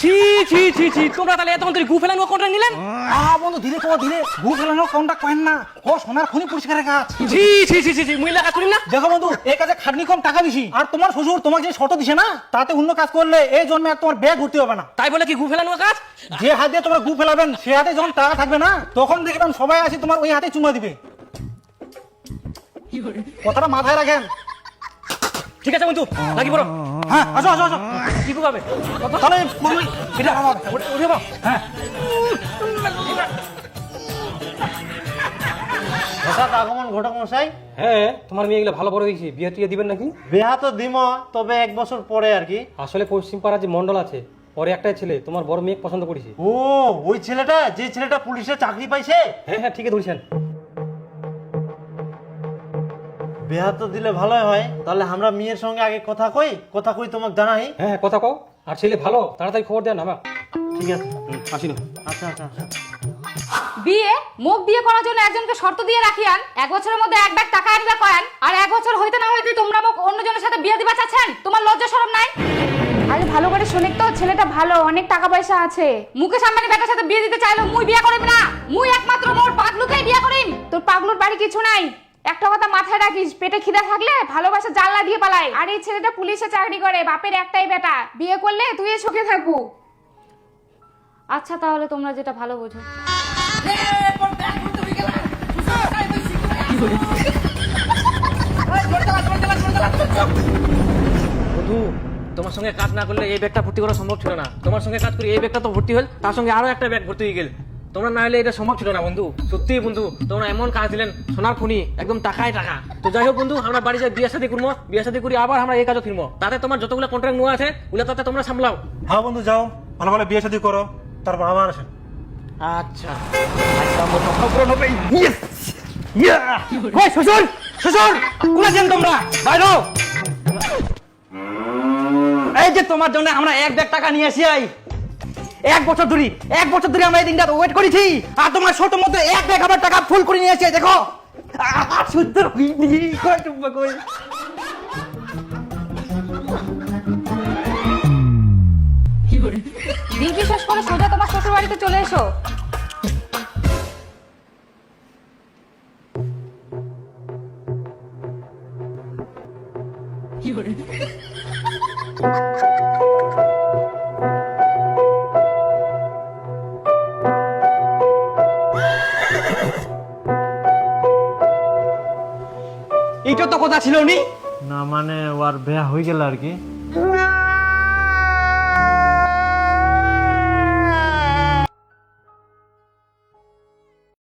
ছি ছি ছি ছি, তোমরা তাহলে এতক্ষণ ধরে গু ফেলানো কন্ট্রাক্ট নিলেন? বন্ধু ধীরে কো ধীরে, গু ফেলানো কন্টাক্ট করেন না, ও সোনার খনি পরিষ্কারের কাজ। ছি ছি ছি ছি ছি, মহিলা কাজ করি না? দেখো বন্ধু, এই কাজে খাটনি কম, টাকা বেশি। আর তোমার শ্বশুর তোমাকে যে শর্ত দিছে না, তাতে অন্য কাজ করলে এই জন্মে আর তোমার ব্যাগ ভর্তি হবে না। তাই বলে কি গু ফেলানো কাজ? যে হাত দিয়ে তোমরা গু ফেলাবেন, সে হাতে যখন টাকা থাকবে না, তখন দেখবেন সবাই আসি তোমার ওই হাতে চুমা দিবে। কথাটা মাথায় রাখেন। ঠিক আছে বন্ধু, লাগি পড়ো। হ্যাঁ, আসো আসো আসো। কি বুকাবে? তাহলে এটা আমার। উঠে যাবো। হ্যাঁ, হঠাৎ আগমন ঘটক মশাই। হ্যাঁ, তোমার মেয়ে এগুলো ভালো বড় হয়েছি, বিয়ে টিয়ে দিবেন নাকি? বিয়া তো দিম, তবে 1 বছর পরে আর কি। আসলে পশ্চিম পাড়া যে মন্ডল আছে, পরে একটাই ছেলে তোমার বড় মেয়ে পছন্দ করেছি। ও, ওই ছেলেটা, যে ছেলেটা পুলিশে চাকরি পাইছে। হ্যাঁ হ্যাঁ, ঠিকই ধরছেন। বিয়া তো দিলে ভালোই হয়। তাহলে আমরা মেয়ের সঙ্গে আগে কথা কই তোমাকে জানাই। হ্যাঁ হ্যাঁ, কথা কও। আর ছেলে ভালো, তাড়াতাড়ি খবর দেন আমার। ঠিক আছে, আসিল। আচ্ছা আচ্ছা আচ্ছা। বিয়ে মুখ বিয়ে করার জন্য একজনকে শর্ত দিয়ে রাখিয়ান, 1 বছরের মধ্যে 1 ব্যাগ টাকা আনবে কয়েন, আর 1 বছর হইতে না হইতে তোমরা মুখ অন্যজনের সাথে বিয়ে দিবা চাচ্ছেন? তোমার লজ্জা শরম নাই? আরে ভালো করে শুনে তো, ছেলেটা ভালো, অনেক টাকা পয়সা আছে। মুকেশ আম্বানি বেটার সাথে বিয়ে দিতে চাইলো, মুই বিয়ে করিম না। মুই একমাত্র মোর পাগলুকেই বিয়ে করিম। তোর পাগলুর বাড়ি কিছু নাই। একটা কথা মাথায় রাখিস, পেটে খিদা থাকলে ভালোবাসা জানলা দিয়ে পালায়। আর এই ছেলেটা পুলিশে চাকরি করে, বাপের একটাই বেটা, বিয়ে করলে তুই সুখে থাকবো। আচ্ছা, তাহলে তোমরা যেটা ভালো বোঝো। বন্ধু, তোমার সঙ্গে কাজ না করলে এই ব্যাগটা ভর্তি করা সম্ভব ছিল না। তোমার সঙ্গে কাজ করি এই ব্যাগটা তো ভর্তি হল, তার সঙ্গে আরো একটা ব্যাগ ভর্তি হয়ে গেল। তোমরা না হলে এটা সম্ভব ছিল না বন্ধু। সত্যি বন্ধু, তোমরা এমন কাজ দিলেন, সোনার খনি, একদম টাকায় টাকা। তো যাই হোক বন্ধু, আমরা বাড়ি যাই, বিয়ে শাদী করবো, বিয়ে শাদী করি আবার আমরা এই কাজও ফিরবো। তাতে তোমার যতগুলো কন্ট্রাক্ট নেওয়া আছে, ওগুলো তাতে তোমরা সামলাও। হ্যাঁ বন্ধু, যাও ভালো ভালো বিয়ে শাদী করো, তারপর আবার আসেন। আচ্ছা, শ্বশুর শ্বশুর, কোথায় আছেন তোমরা? বাইরো। এই যে তোমার জন্য আমরা 1 ব্যাগ টাকা নিয়ে আসি। 1 বছর ধরে আমরা এই দিনটা ওয়েট করেছি, আর তোমার ছোট মধ্যে 1 ব্যাগ আমার টাকা ফুল করে নিয়ে আসি। দেখো সুন্দর নির্বিশেষ করে সোজা তোমার শ্বশুর বাড়িতে চলে এসো। এইটা তো কথা ছিল নি। না মানে ওর বিয়া হয়ে গেল আর কি।